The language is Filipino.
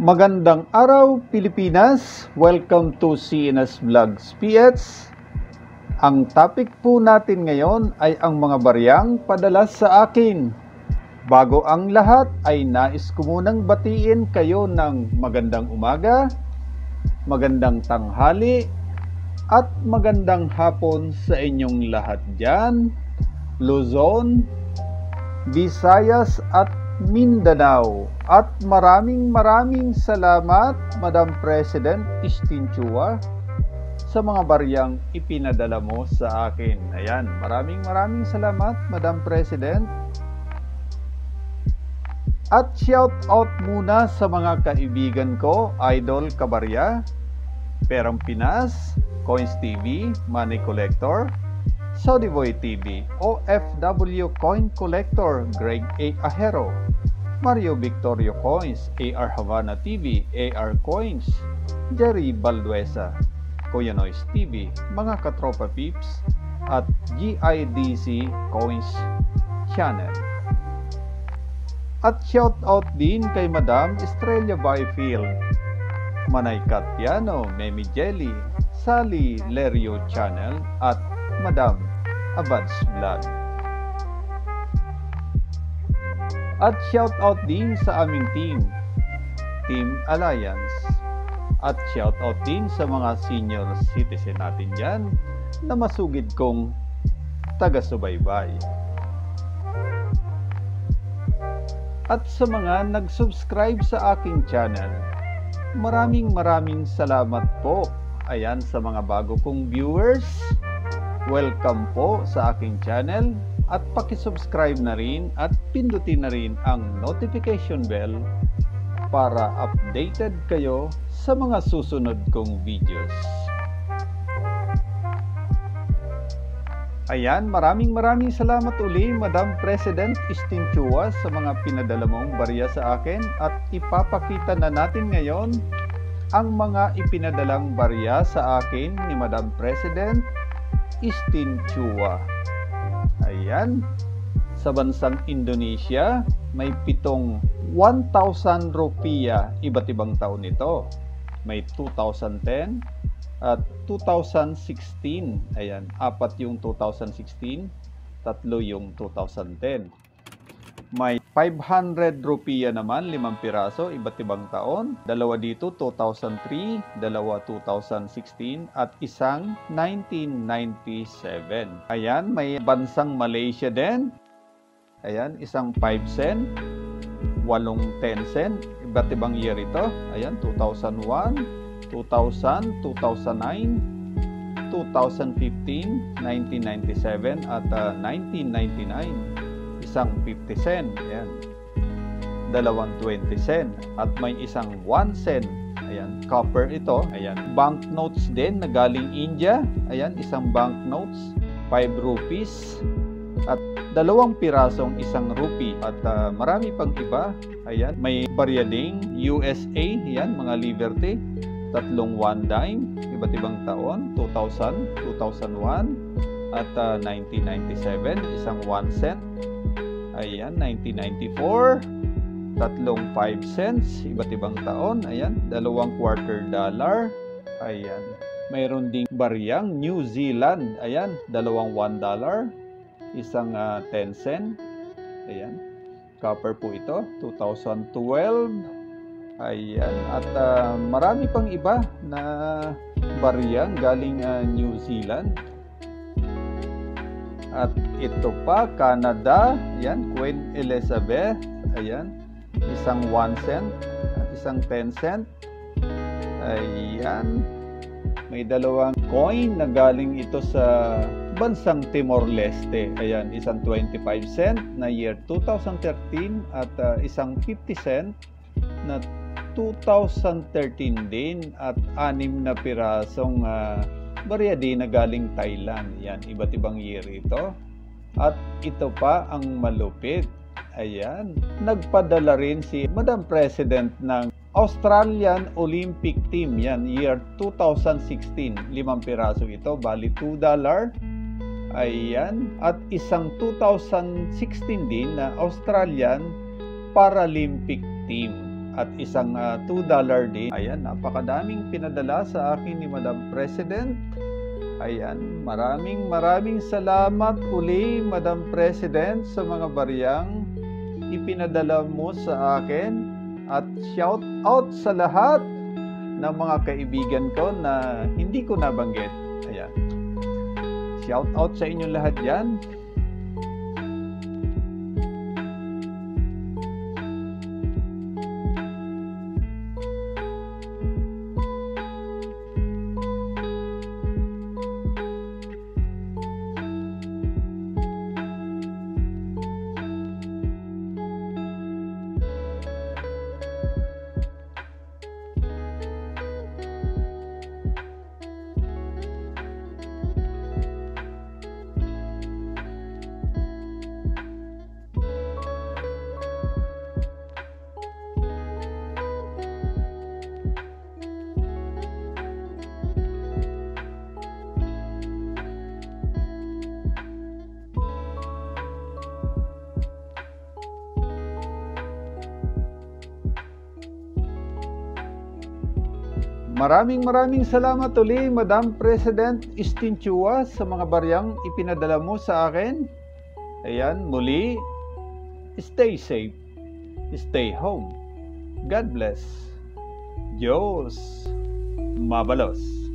Magandang araw Pilipinas! Welcome to CNS Vlogs PH. Ang topic po natin ngayon ay ang mga baryang padala sa akin. Bago ang lahat ay nais ko munang batiin kayo ng magandang umaga, magandang tanghali, at magandang hapon sa inyong lahat dyan, Luzon, Visayas at Mindanao. At maraming salamat Madam President Istinchua sa mga baryang ipinadala mo sa akin. Ayan, maraming salamat Madam President. At shout out muna sa mga kaibigan ko, Idol Kabarya, Perang Pinas, Coins TV, Money Collector, Saudi Boy TV, OFW Coin Collector, Greg A. Ahero, Mario Victorio Coins, AR Havana TV, AR Coins, Jerry Balduesa, Kuya Noise TV, mga katropa peeps, at GIDC Coins Channel. At shout out din kay Madam Estrella Byfield, Manay Katiano, Memi Jelly, Sally Lerio Channel, at Madam Abad's Vlog. At shout out din sa aming Team Alliance. At shout out din sa mga senior citizen natin dyan na masugid kong taga-subaybay. At sa mga nag-subscribe sa aking channel, maraming salamat po. Ayan, sa mga bago kong viewers, welcome po sa aking channel at paki-subscribe na rin at pindutin na rin ang notification bell para updated kayo sa mga susunod kong videos. Ayan, maraming salamat uli Madam President Istinchua sa mga pinadala mong barya sa akin at ipapakita na natin ngayon ang mga ipinadalang barya sa akin ni Madam President Istinchua. Ayan, sa bansang Indonesia may 7 1,000 rupiah, iba't ibang taon ito. May 2010 at 2016. Ayan, 4 yung 2016, 3 yung 2010. May 500 rupiah naman, 5 piraso, iba't ibang taon. 2 dito, 2003, 2 2016, at isang 1997. Ayan, may bansang Malaysia din. Ayan, isang 5 cent, 8 10 cent, iba't ibang year ito. Ayan, 2001, 2000, 2009, 2015, 1997, at 1999. Isang 50 cent, ayan, 2 20 cent, at may isang 1 cent, ayan, copper ito, ayan, banknotes din na galing India, ayan, isang banknotes, 5 rupees, at 2 pirasong 1 rupee, at marami pang iba, ayan, may barya ding USA, ayan, mga Liberty, 3 1 dime, iba't ibang taon, 2000, 2001, at 1997, isang 1 cent, ayan, 1994, 3 5 cents, iba't ibang taon, ayan, 2 quarter dollar, ayan, mayroon ding baryang New Zealand, ayan, 2 $1, isang 10 cent, ayan, copper po ito, 2012, ayan, at marami pang iba na baryang galing New Zealand. At ito pa, Canada, ayan, Queen Elizabeth, ayan, isang 1 cent, isang 10 cent, ayan, may 2 coin na galing ito sa bansang Timor-Leste, ayan, isang 25 cent na year 2013 at isang 50 cent na 2013 din, at 6 na pirasong barya din na galing Thailand. Yan, iba't ibang year ito. At ito pa ang malupit. Ayan, nagpadala rin si Madam President ng Australian Olympic Team. Yan, year 2016. 5 piraso ito, bali $2. Ayan, at isang 2016 din na Australian Paralympic Team. at isang $2 din. Ayan, napakadaming pinadala sa akin ni Madam President. Ayan, maraming salamat uli, Madam President, sa mga bariyang ipinadala mo sa akin. At shout out sa lahat ng mga kaibigan ko na hindi ko nabanggit. Ayan. Shout out sa inyong lahat dyan. Maraming salamat uli, Madam President Istinchua, sa mga bariyang ipinadala mo sa akin. Ayan, muli, stay safe, stay home. God bless. Diyos mabalos.